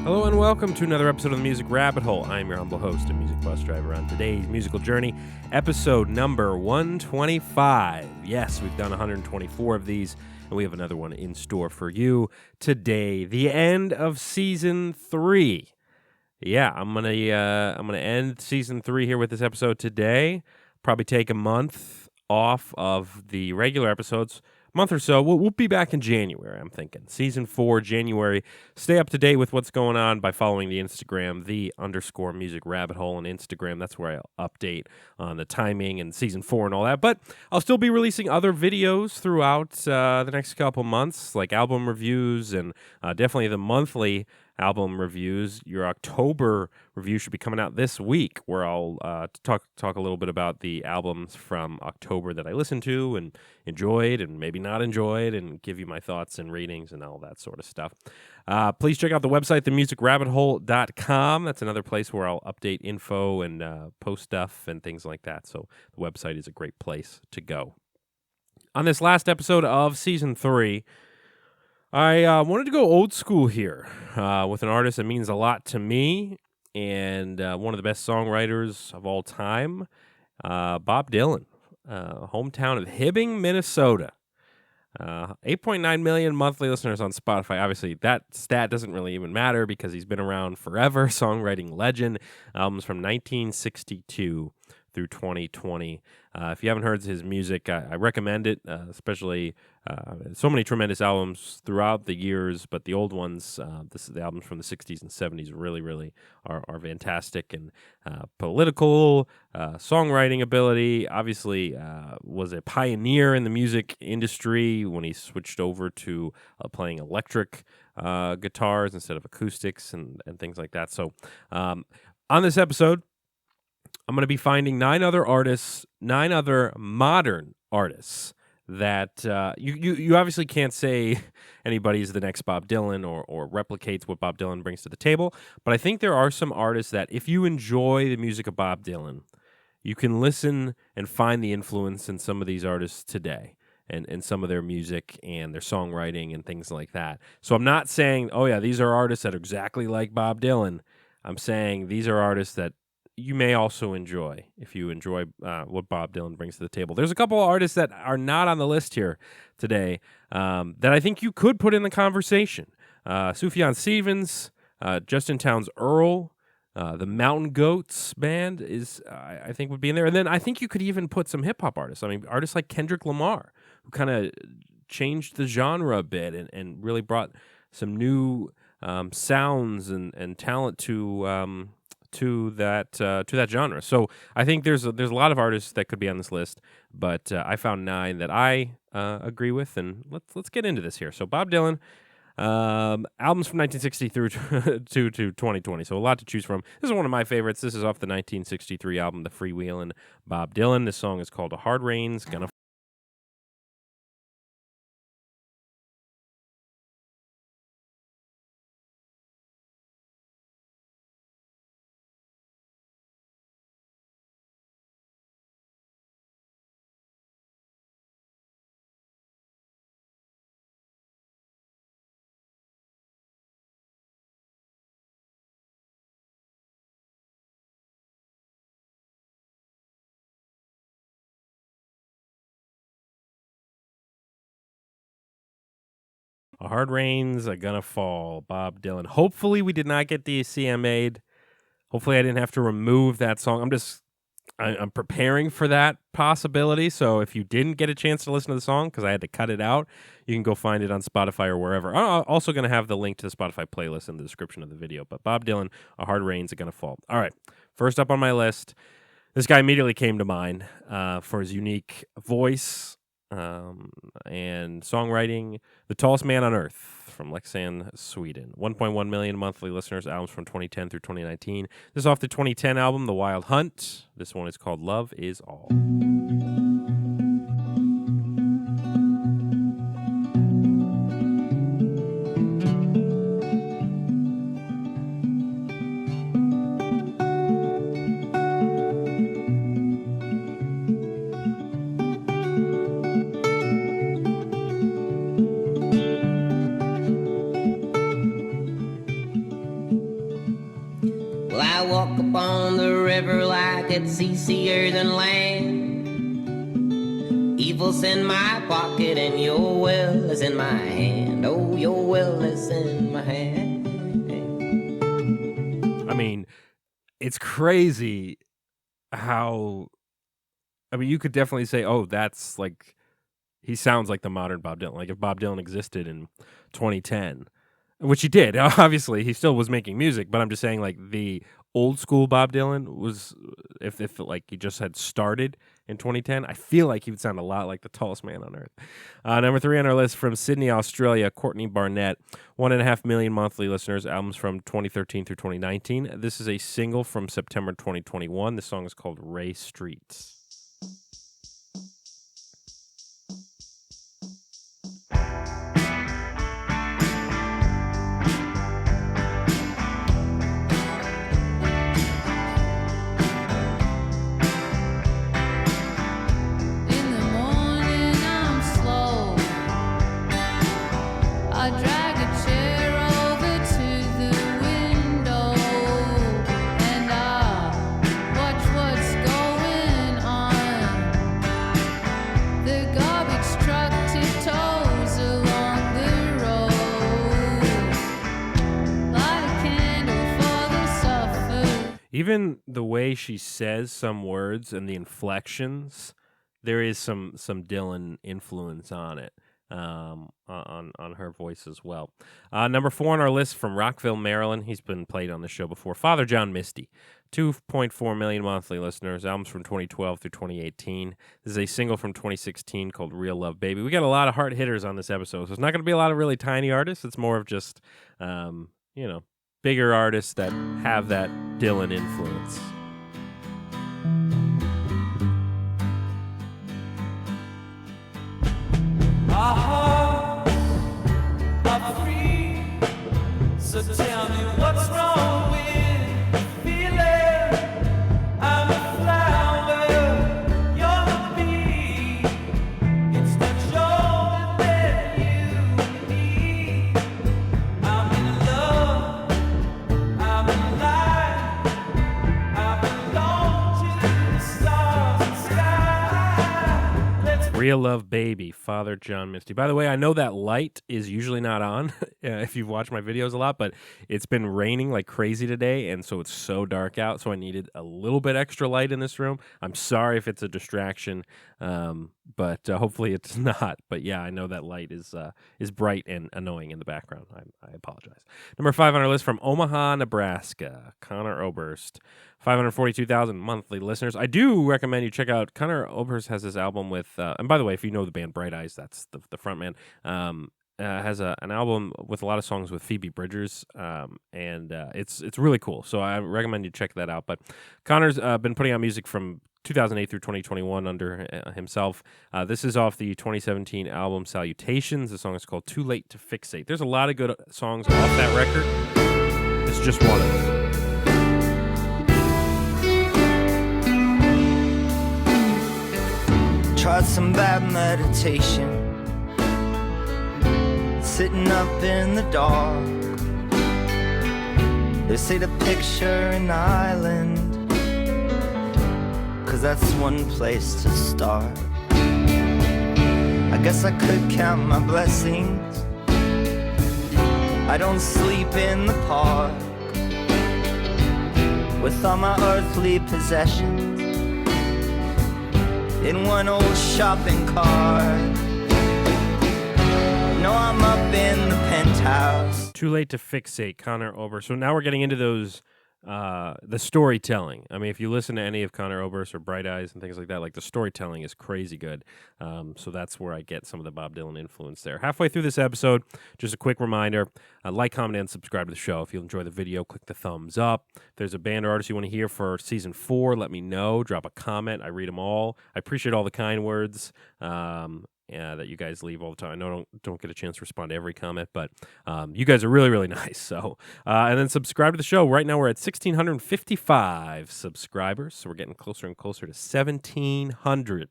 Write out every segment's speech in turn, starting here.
Hello and welcome to another episode of the Music Rabbit Hole. I'm your humble host and music bus driver on today's musical journey, episode number 125. Yes, we've done 124 of these, and we have another one in store for you today. The end of season 3. Yeah, I'm gonna end season 3 here with this episode today. Probably take a month off of the regular episodes. Month or so. We'll be back in January, I'm thinking. Season 4, January. Stay up to date with what's going on by following the Instagram, _music rabbit hole on Instagram. That's where I'll update on the timing and season 4 and all that. But I'll still be releasing other videos throughout the next couple months, like album reviews and definitely the monthly album reviews. Your October review should be coming out this week, where I'll talk a little bit about the albums from October that I listened to and enjoyed and maybe not enjoyed, and give you my thoughts and ratings and all that sort of stuff. Please check out the website, themusicrabbithole.com. That's another place where I'll update info and post stuff and things like that. So the website is a great place to go. On this last episode of Season 3, I wanted to go old school here with an artist that means a lot to me and one of the best songwriters of all time, Bob Dylan, hometown of Hibbing, Minnesota. 8.9 million monthly listeners on Spotify. Obviously, that stat doesn't really even matter because he's been around forever. Songwriting legend. Albums from 1962 through 2020. If you haven't heard his music, I recommend it, especially so many tremendous albums throughout the years, but the old ones, the albums from the 60s and 70s really are fantastic, and political, songwriting ability. Obviously was a pioneer in the music industry when he switched over to playing electric guitars instead of acoustics and things like that. So on this episode, I'm going to be finding 9 other modern artists that you obviously can't say anybody's the next Bob Dylan or replicates what Bob Dylan brings to the table. But I think there are some artists that if you enjoy the music of Bob Dylan, you can listen and find the influence in some of these artists today and some of their music and their songwriting and things like that. So I'm not saying, oh yeah, these are artists that are exactly like Bob Dylan. I'm saying these are artists that you may also enjoy if you enjoy what Bob Dylan brings to the table. There's a couple of artists that are not on the list here today that I think you could put in the conversation. Sufjan Stevens, Justin Townes Earl, the Mountain Goats band is I think would be in there. And then I think you could even put some hip-hop artists. I mean, artists like Kendrick Lamar, who kind of changed the genre a bit and really brought some new sounds and talent to that genre. So I think there's a lot of artists that could be on this list, but I found 9 that I agree with, and let's get into this here. So Bob Dylan, albums from 1960 through to 2020. So a lot to choose from. This is one of my favorites. This is off the 1963 album, The Freewheelin' Bob Dylan. This song is called "A Hard Rain's Gonna." A Hard Rain's Gonna Fall, Bob Dylan. Hopefully we did not get the CMA'd. Hopefully I didn't have to remove that song. I'm preparing for that possibility. So if you didn't get a chance to listen to the song because I had to cut it out, you can go find it on Spotify or wherever. I'm also going to have the link to the Spotify playlist in the description of the video. But Bob Dylan, A Hard Rain's Gonna Fall. All right, first up on my list, this guy immediately came to mind for his unique voice and songwriting. The Tallest Man on Earth from Leksand, Sweden. 1.1 million monthly listeners, albums from 2010 through 2019. This is off the 2010 album, The Wild Hunt. This one is called Love Is All. it's easier than land. Evil's in my pocket and your will is in my hand. Oh, your will is in my hand. I mean, it's crazy how, I mean, you could definitely say, oh, that's like, he sounds like the modern Bob Dylan. Like if Bob Dylan existed in 2010, which he did, obviously, he still was making music, but I'm just saying, like, the old school Bob Dylan was, if like he just had started in 2010, I feel like he would sound a lot like the tallest man on earth. Number 3 on our list from Sydney, Australia, Courtney Barnett, 1.5 million monthly listeners, albums from 2013 through 2019. This is a single from September 2021. The song is called Ray Streets. Even the way she says some words and the inflections, there is some Dylan influence on it, on her voice as well. Number 4 on our list from Rockville, Maryland. He's been played on the show before. Father John Misty, 2.4 million monthly listeners. Albums from 2012 through 2018. This is a single from 2016 called "Real Love Baby." We got a lot of hard hitters on this episode, so it's not going to be a lot of really tiny artists. It's more of just, bigger artists that have that Dylan influence. Our hearts are free, so tell me what's wrong with the feeling. I'm a flower, you're the bee. It's the joy that you need. I'm in love, I'm alive, I belong to the stars and sky. Let's Real Love Baby, Father John Misty. By the way, I know that light is usually not on if you've watched my videos a lot, but it's been raining like crazy today, and so it's so dark out, so I needed a little bit extra light in this room. I'm sorry if it's a distraction, but hopefully it's not. But yeah, I know that light is bright and annoying in the background. I apologize. Number 5 on our list from Omaha, Nebraska, Connor Oberst. 542,000 monthly listeners. I do recommend you check out, Connor Oberst has this album with, and by the way, if you know the band Bright Eyes, that's the front man, has an album with a lot of songs with Phoebe Bridgers, and it's really cool. So I recommend you check that out. But Connor's been putting out music from 2008 through 2021 under himself. This is off the 2017 album Salutations. The song is called Too Late to Fixate. There's a lot of good songs off that record. It's just one of them. Tried some bad meditation, sitting up in the dark. They say to picture an island, 'cause that's one place to start. I guess I could count my blessings. I don't sleep in the park with all my earthly possessions in one old shopping cart. No, I'm up in the penthouse. Too Late to Fixate, Connor Oberst. So now we're getting into those, the storytelling. I mean, if you listen to any of Connor Oberst or Bright Eyes and things like that, like the storytelling is crazy good. So that's where I get some of the Bob Dylan influence there. Halfway through this episode, just a quick reminder, like, comment, and subscribe to the show. If you enjoy the video, click the thumbs up. If there's a band or artist you want to hear for season 4, let me know. Drop a comment. I read them all. I appreciate all the kind words. That you guys leave all the time. I know don't get a chance to respond to every comment, but you guys are really, really nice. So, and then subscribe to the show. Right now we're at 1,655 subscribers, so we're getting closer and closer to 1,700.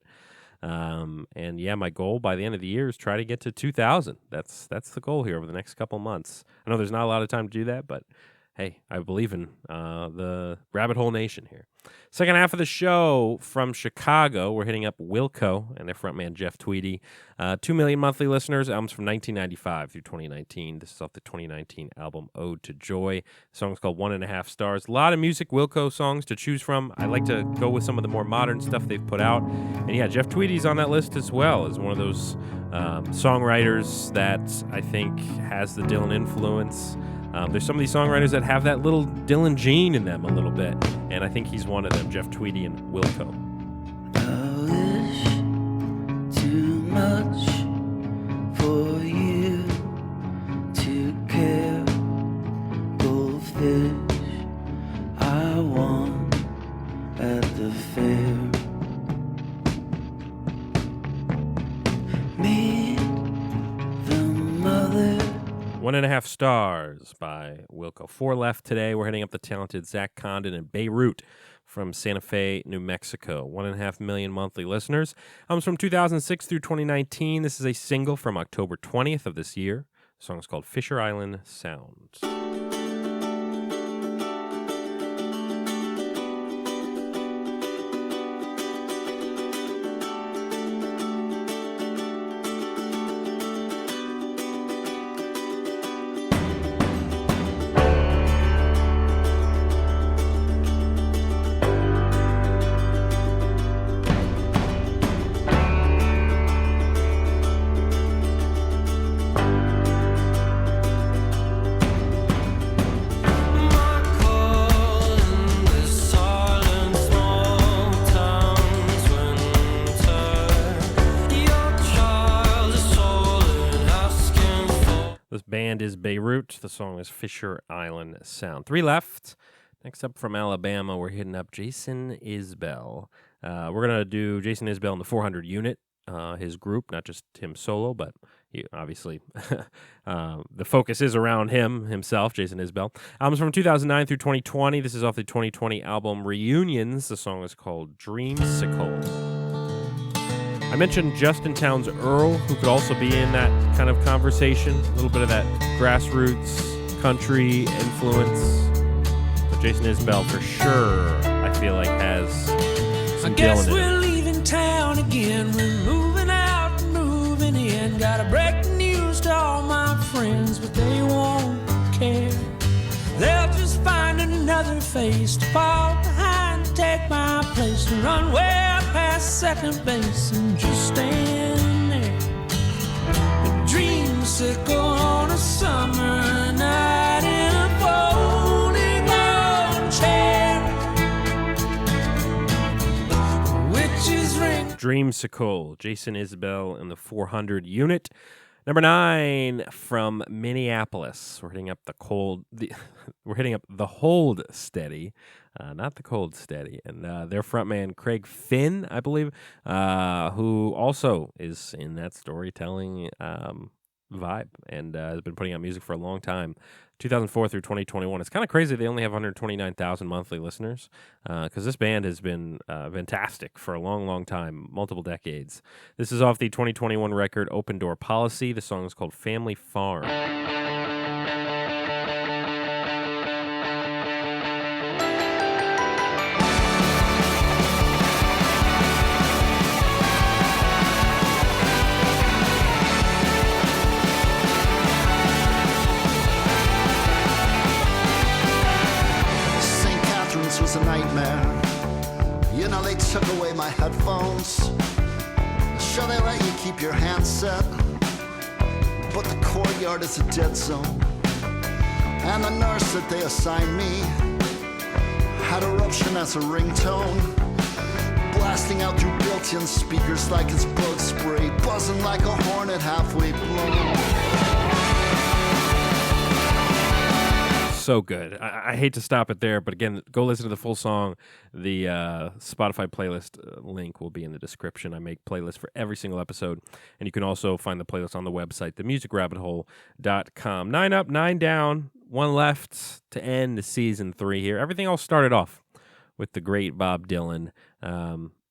And yeah, my goal by the end of the year is try to get to 2,000. That's the goal here over the next couple months. I know there's not a lot of time to do that, but hey, I believe in the Rabbit Hole Nation here. Second half of the show from Chicago, we're hitting up Wilco and their frontman Jeff Tweedy. 2 million monthly listeners, albums from 1995 through 2019. This is off the 2019 album Ode to Joy. The song's called 1.5 Stars. A lot of music Wilco songs to choose from. I like to go with some of the more modern stuff they've put out. And yeah, Jeff Tweedy's on that list as well as one of those songwriters that I think has the Dylan influence. There's some of these songwriters that have that little Dylan gene in them a little bit, and I think he's one of them, Jeff Tweedy and Wilco. I wish too much for you to care. Goldfish I won at the fair. Meet the mother. 1.5 Stars by Wilco. 4 left today. We're hitting up the talented Zach Condon in Beirut from Santa Fe, New Mexico. 1.5 million monthly listeners. Albums from 2006 through 2019. This is a single from October 20th of this year. The song is called Fisher Island Sound. Band is Beirut. The song is Fisher Island Sound. 3 left. Next up from Alabama, we're hitting up Jason Isbell. We're going to do Jason Isbell in the 400 unit, his group, not just him solo, but he, obviously the focus is around himself, Jason Isbell. Albums from 2009 through 2020. This is off the 2020 album Reunions. The song is called Dreamsicle. I mentioned Justin Townes Earl, who could also be in that kind of conversation, a little bit of that grassroots country influence. But Jason Isbell, for sure, I feel like has some I guess Dylan in we're it. leaving town again. We're moving out, moving in. Gotta break the news to all my friends, but they won't care. They'll just find another face to fall behind, to take my place, to run way past second base and just stand there. A dreamsicle on a summer night in a folding armchair. Witches ring. Dreamsicle, Jason Isbell in the 400 unit. Number 9 from Minneapolis. We're hitting up we're hitting up the Hold Steady, not the Cold Steady, and their frontman Craig Finn, I believe, who also is in that storytelling vibe and has been putting out music for a long time. 2004 through 2021. It's kind of crazy they only have 129,000 monthly listeners because this band has been fantastic for a long, long time, multiple decades. This is off the 2021 record Open Door Policy. The song is called Family Farm. Was a nightmare. You know, they took away my headphones. Sure, they let you keep your handset, but the courtyard is a dead zone. And the nurse that they assigned me had eruption as a ringtone, blasting out through built-in speakers like it's bug spray, buzzing like a hornet halfway blown. So good. I hate to stop it there, but again, go listen to the full song. The Spotify playlist link will be in the description. I make playlists for every single episode, and you can also find the playlist on the website, themusicrabbithole.com. 9 up, 9 down, 1 left to end season 3 here. Everything all started off with the great Bob Dylan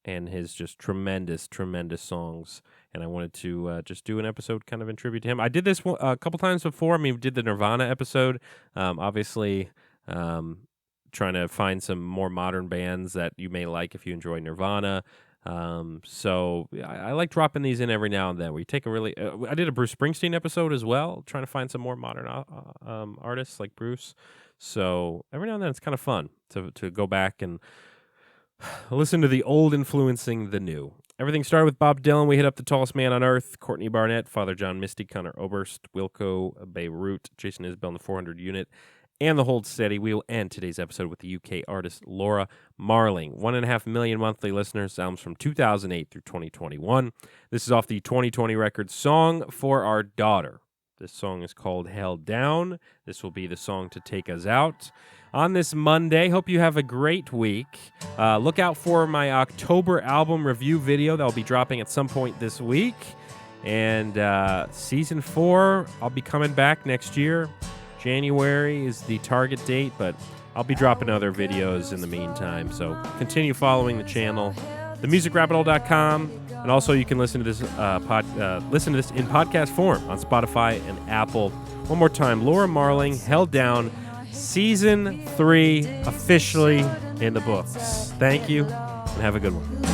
and his just tremendous, tremendous songs. And I wanted to just do an episode kind of in tribute to him. I did this a couple times before. I mean, we did the Nirvana episode. Obviously, Trying to find some more modern bands that you may like if you enjoy Nirvana. So I like dropping these in every now and then. We take a really, I did a Bruce Springsteen episode as well, trying to find some more modern artists like Bruce. So every now and then it's kind of fun to go back and listen to the old influencing the new. Everything started with Bob Dylan. We hit up The Tallest Man on Earth, Courtney Barnett, Father John Misty, Conor Oberst, Wilco Beirut, Jason Isbell and the 400 Unit, and the Hold Steady. We will end today's episode with the UK artist Laura Marling. 1.5 million monthly listeners, albums from 2008 through 2021. This is off the 2020 record Song for Our Daughter. This song is called Held Down. This will be the song to take us out on this Monday. Hope you have a great week. Look out for my October album review video that will be dropping at some point this week. And season 4, I'll be coming back next year. January is the target date, but I'll be dropping other videos in the meantime. So continue following the channel, themusicrabbithole.com, and also you can listen to this in podcast form on Spotify and Apple. One more time, Laura Marling, Held Down, Season 3 officially in the books. Thank you, and have a good one.